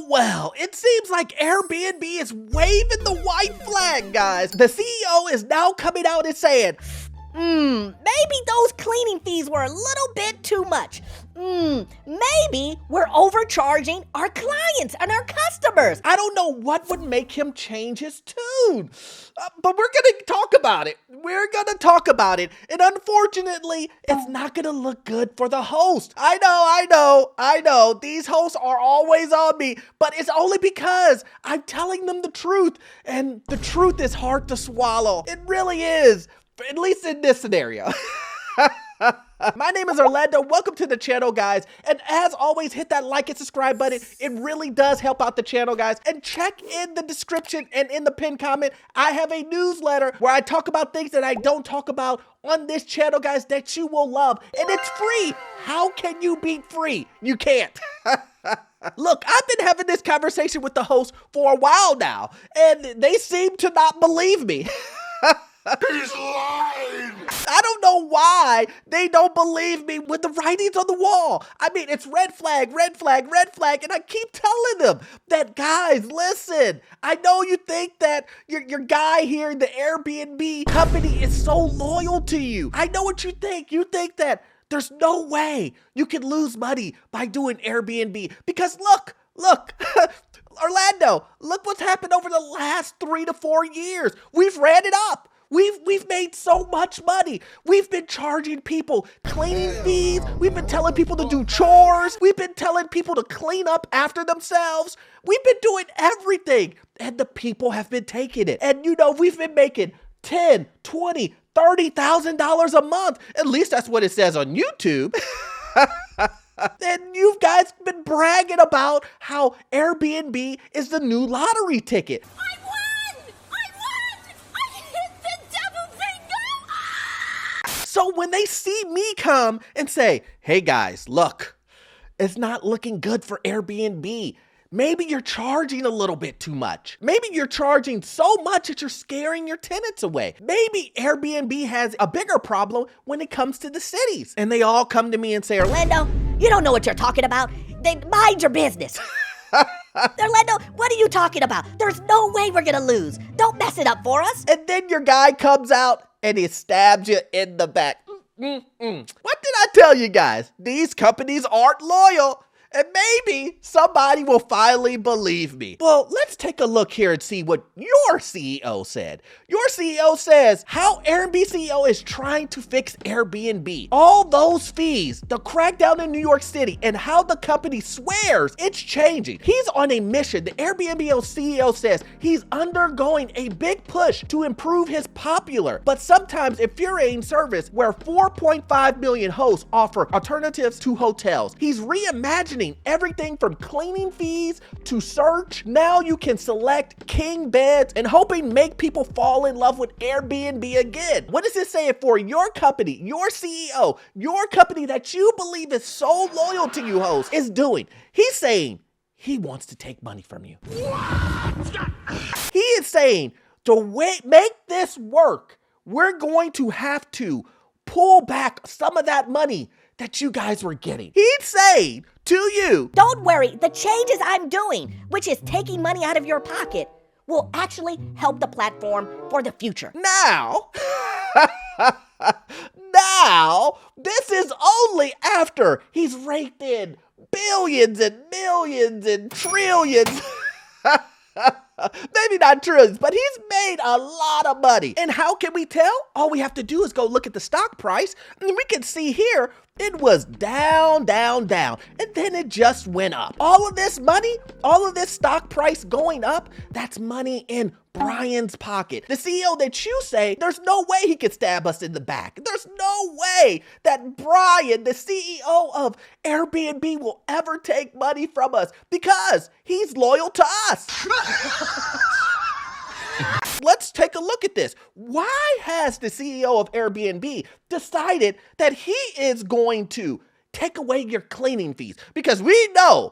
well, it seems like Airbnb is waving the white flag, guys. The CEO is now coming out and saying, maybe those cleaning fees were a little bit too much. Maybe we're overcharging our clients and our customers. I don't know what would make him change his tune, but we're gonna talk about it. And unfortunately, it's not gonna look good for the host. I know. These hosts are always on me, but it's only because I'm telling them the truth, and the truth is hard to swallow. It really is, at least in this scenario. My name is Orlando. Welcome to the channel, guys. And as always, hit that like and subscribe button. It really does help out the channel, guys. And check in the description and in the pinned comment. I have a newsletter where I talk about things that I don't talk about on this channel, guys, that you will love. And it's free. How can you beat free? You can't. Look, I've been having this conversation with the host for a while now, and they seem to not believe me. He's lying! I don't know why they don't believe me with the writings on the wall. I mean, it's red flag, red flag, red flag, and I keep telling them that, guys, listen, I know you think that your guy here in the Airbnb company is so loyal to you. I know what you think. You think that there's no way you can lose money by doing Airbnb because look, Orlando, look what's happened over the last 3 to 4 years. We've ran it up. We've made so much money. We've been charging people cleaning fees. We've been telling people to do chores. We've been telling people to clean up after themselves. We've been doing everything, and the people have been taking it. And you know, we've been making $10, $20, $30,000 a month. At least that's what it says on YouTube. And you guys been bragging about how Airbnb is the new lottery ticket. I won! I hit the double bingo! So when they see me come and say, hey guys, look, it's not looking good for Airbnb. Maybe you're charging a little bit too much. Maybe you're charging so much that you're scaring your tenants away. Maybe Airbnb has a bigger problem when it comes to the cities. And they all come to me and say, Orlando, you don't know what you're talking about. Mind your business. Orlando, what are you talking about? There's no way we're gonna lose. Don't mess it up for us. And then your guy comes out and he stabs you in the back. What did I tell you guys? These companies aren't loyal. And maybe somebody will finally believe me. Well, let's take a look here and see what your CEO said. Your CEO says how Airbnb CEO is trying to fix Airbnb. All those fees, the crackdown in New York City, and how the company swears it's changing. He's on a mission. The Airbnb CEO says he's undergoing a big push to improve his popular, but sometimes infuriating service where 4.5 million hosts offer alternatives to hotels. He's reimagining everything from cleaning fees to search. Now you can select king beds and hoping make people fall in love with Airbnb again. What is this saying for your company, your CEO, your company that you believe is so loyal to you, host, is doing? He's saying he wants to take money from you. He is saying to make this work, we're going to have to pull back some of that money that you guys were getting. He's saying to you, don't worry, the changes I'm doing, which is taking money out of your pocket, will actually help the platform for the future. Now, this is only after he's raked in billions and millions and trillions. Maybe not trillions, but he's made a lot of money. And how can we tell? All we have to do is go look at the stock price, and we can see here it was down, down, down, and then it just went up. All of this money, all of this stock price going up, that's money in Brian's pocket. The CEO that you say, there's no way he could stab us in the back. There's no way that Brian, the CEO of Airbnb, will ever take money from us because he's loyal to us. Let's take a look at this. Why has the CEO of Airbnb decided that he is going to take away your cleaning fees? Because we know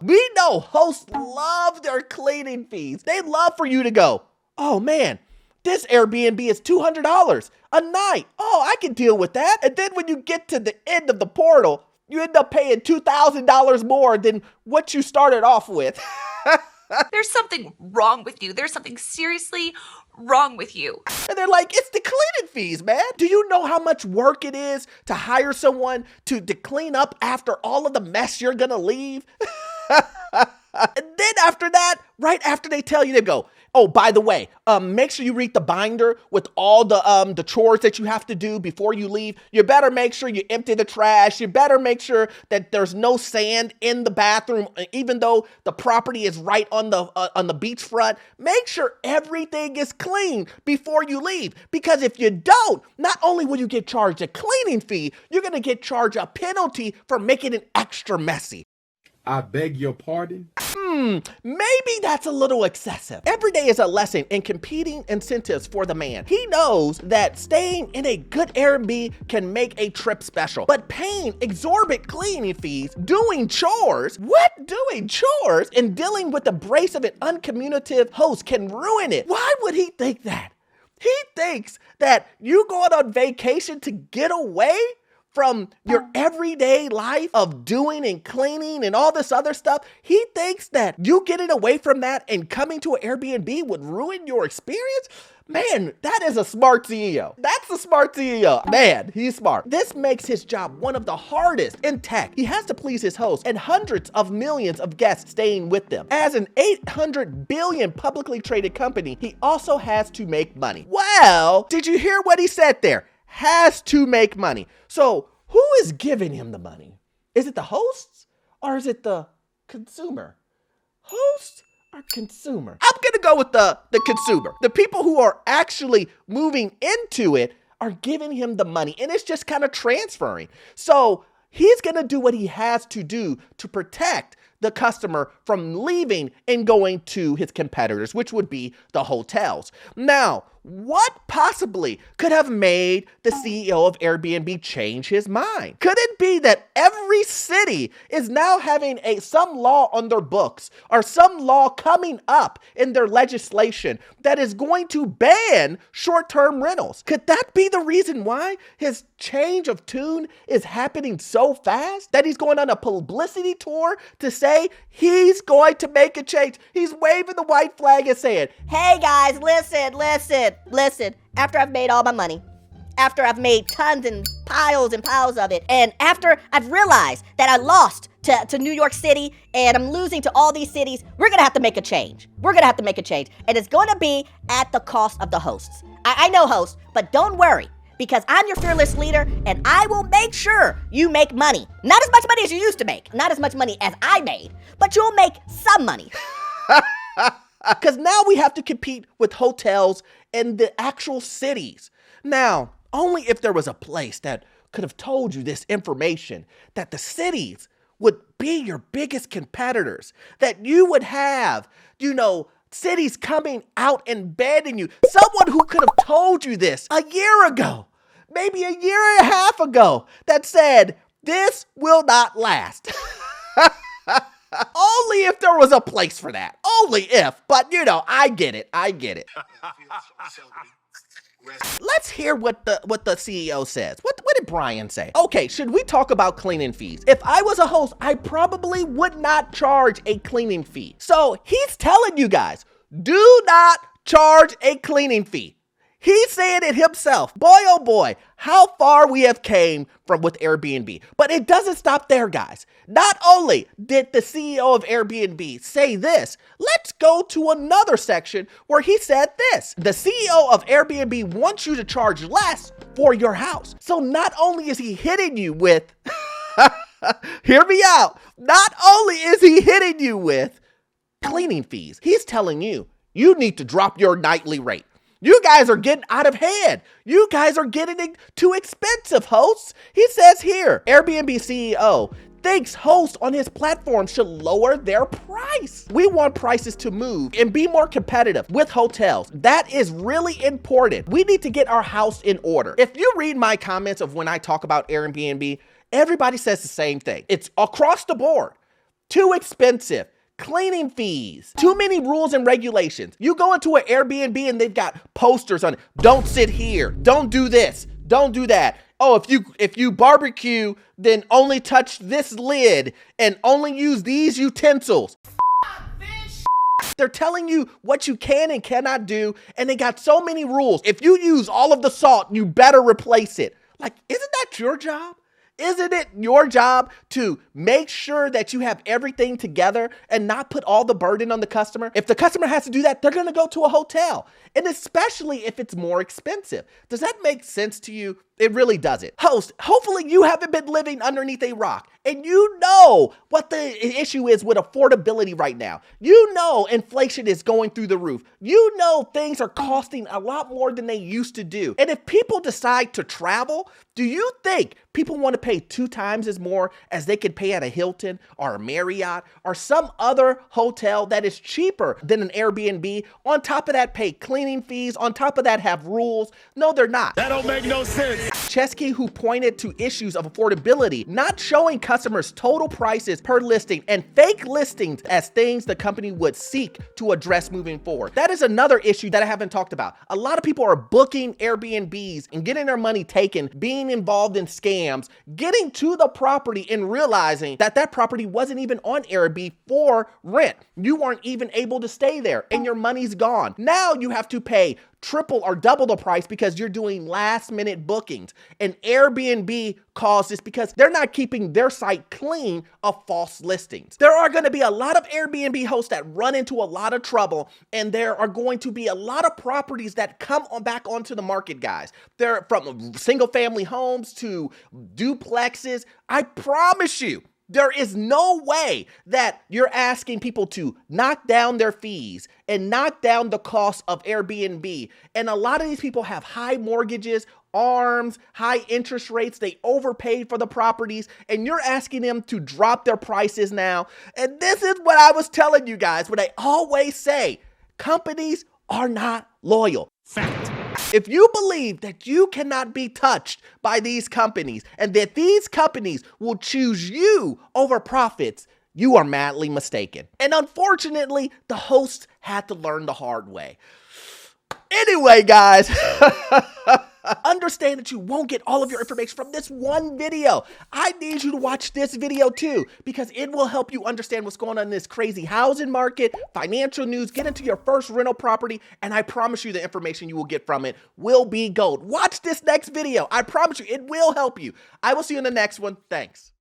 hosts love their cleaning fees. They love for you to go, oh man, this Airbnb is $200 a night. Oh, I can deal with that. And then when you get to the end of the portal, you end up paying $2,000 more than what you started off with. There's something wrong with you. There's something seriously wrong with you. And they're like, it's the cleaning fees, man. Do you know how much work it is to hire someone to clean up after all of the mess you're gonna leave? And then after that, right after they tell you, they go, oh, by the way, make sure you read the binder with all the chores that you have to do before you leave. You better make sure you empty the trash. You better make sure that there's no sand in the bathroom, even though the property is right on the beachfront. Make sure everything is clean before you leave. Because if you don't, not only will you get charged a cleaning fee, you're gonna get charged a penalty for making it extra messy. I beg your pardon? Maybe that's a little excessive. Every day is a lesson in competing incentives for the man. He knows that staying in a good Airbnb can make a trip special, but paying exorbitant cleaning fees, doing chores, and dealing with the abrasive and uncommunicative host can ruin it. Why would he think that? He thinks that you going on vacation to get away from your everyday life of doing and cleaning and all this other stuff. He thinks that you getting away from that and coming to an Airbnb would ruin your experience. Man, that is a smart CEO. That's a smart CEO. Man, he's smart. This makes his job one of the hardest in tech. He has to please his hosts and hundreds of millions of guests staying with them. As an 800 billion publicly traded company, he also has to make money. Well, did you hear what he said there? Has to make money. So who is giving him the money? Is it the hosts or is it the consumer? Host or consumer? I'm gonna go with the consumer. The people who are actually moving into it are giving him the money, and it's just kind of transferring. So he's gonna do what he has to do to protect the customer from leaving and going to his competitors, which would be the hotels. Now, what possibly could have made the CEO of Airbnb change his mind? Could it be that every city is now having some law on their books or some law coming up in their legislation that is going to ban short-term rentals? Could that be the reason why his change of tune is happening so fast? That he's going on a publicity tour to say he's going to make a change. He's waving the white flag and saying, Hey guys, listen. After I've made all my money, after I've made tons and piles of it, and after I've realized that I lost to New York City and I'm losing to all these cities, we're gonna have to make a change. And it's gonna be at the cost of the hosts. I know hosts, but don't worry, because I'm your fearless leader and I will make sure you make money. Not as much money as you used to make, not as much money as I made, but you'll make some money. Because now we have to compete with hotels in the actual cities. Now, only if there was a place that could have told you this information, that the cities would be your biggest competitors, that you would have, cities coming and embedding you. Someone who could have told you this a year ago, maybe a year and a half ago, that said, this will not last. Only if there was a place for that. Only if. But, I get it. Let's hear what the CEO says. What did Brian say? Okay, should we talk about cleaning fees? If I was a host, I probably would not charge a cleaning fee. So he's telling you guys, do not charge a cleaning fee. He's saying it himself. Boy, oh boy, how far we have came from with Airbnb. But it doesn't stop there, guys. Not only did the CEO of Airbnb say this, let's go to another section where he said this. The CEO of Airbnb wants you to charge less for your house. So not only is he hitting you with, hear me out, not only is he hitting you with cleaning fees, he's telling you, you need to drop your nightly rate. You guys are getting out of hand. You guys are getting too expensive, hosts. He says here, Airbnb CEO thinks hosts on his platform should lower their price. We want prices to move and be more competitive with hotels. That is really important. We need to get our house in order. If you read my comments of when I talk about Airbnb, everybody says the same thing. It's across the board. Too expensive. Cleaning fees, too many rules and regulations. You go into an Airbnb and they've got posters on it. Don't sit here. Don't do this. Don't do that. Oh, if you barbecue, then only touch this lid and only use these utensils. They're telling you what you can and cannot do, and they got so many rules. If you use all of the salt, you better replace it. Like, isn't that your job? Isn't it your job to make sure that you have everything together and not put all the burden on the customer? If the customer has to do that, they're going to go to a hotel, and especially if it's more expensive. Does that make sense to you? It really doesn't. Host, hopefully you haven't been living underneath a rock and you know what the issue is with affordability right now. You know inflation is going through the roof. You know things are costing a lot more than they used to do. And if people decide to travel, do you think people want to pay 2 times as more as they could pay at a Hilton or a Marriott or some other hotel that is cheaper than an Airbnb? On top of that, pay cleaning fees. On top of that, have rules. No, they're not. That don't make no sense. Chesky, who pointed to issues of affordability, not showing customers total prices per listing, and fake listings as things the company would seek to address moving forward. That is another issue that I haven't talked about. A lot of people are booking Airbnbs and getting their money taken, being involved in scams, getting to the property and realizing that that property wasn't even on Airbnb for rent. You weren't even able to stay there and your money's gone. Now you have to pay triple or double the price because you're doing last minute bookings. And Airbnb caused this because they're not keeping their site clean of false listings. There are going to be a lot of Airbnb hosts that run into a lot of trouble, and there are going to be a lot of properties that come back onto the market, guys. They're from single family homes to duplexes. I promise you, there is no way that you're asking people to knock down their fees and knock down the cost of Airbnb. And a lot of these people have high mortgages, ARMs, high interest rates. They overpaid for the properties, and you're asking them to drop their prices now. And this is what I was telling you guys, what I always say, companies are not loyal. Fact. If you believe that you cannot be touched by these companies and that these companies will choose you over profits, you are madly mistaken. And unfortunately, the hosts had to learn the hard way. Anyway, guys, understand that you won't get all of your information from this one video. I need you to watch this video too, because it will help you understand what's going on in this crazy housing market, financial news, get into your first rental property, and I promise you the information you will get from it will be gold. Watch this next video. I promise you it will help you. I will see you in the next one. Thanks.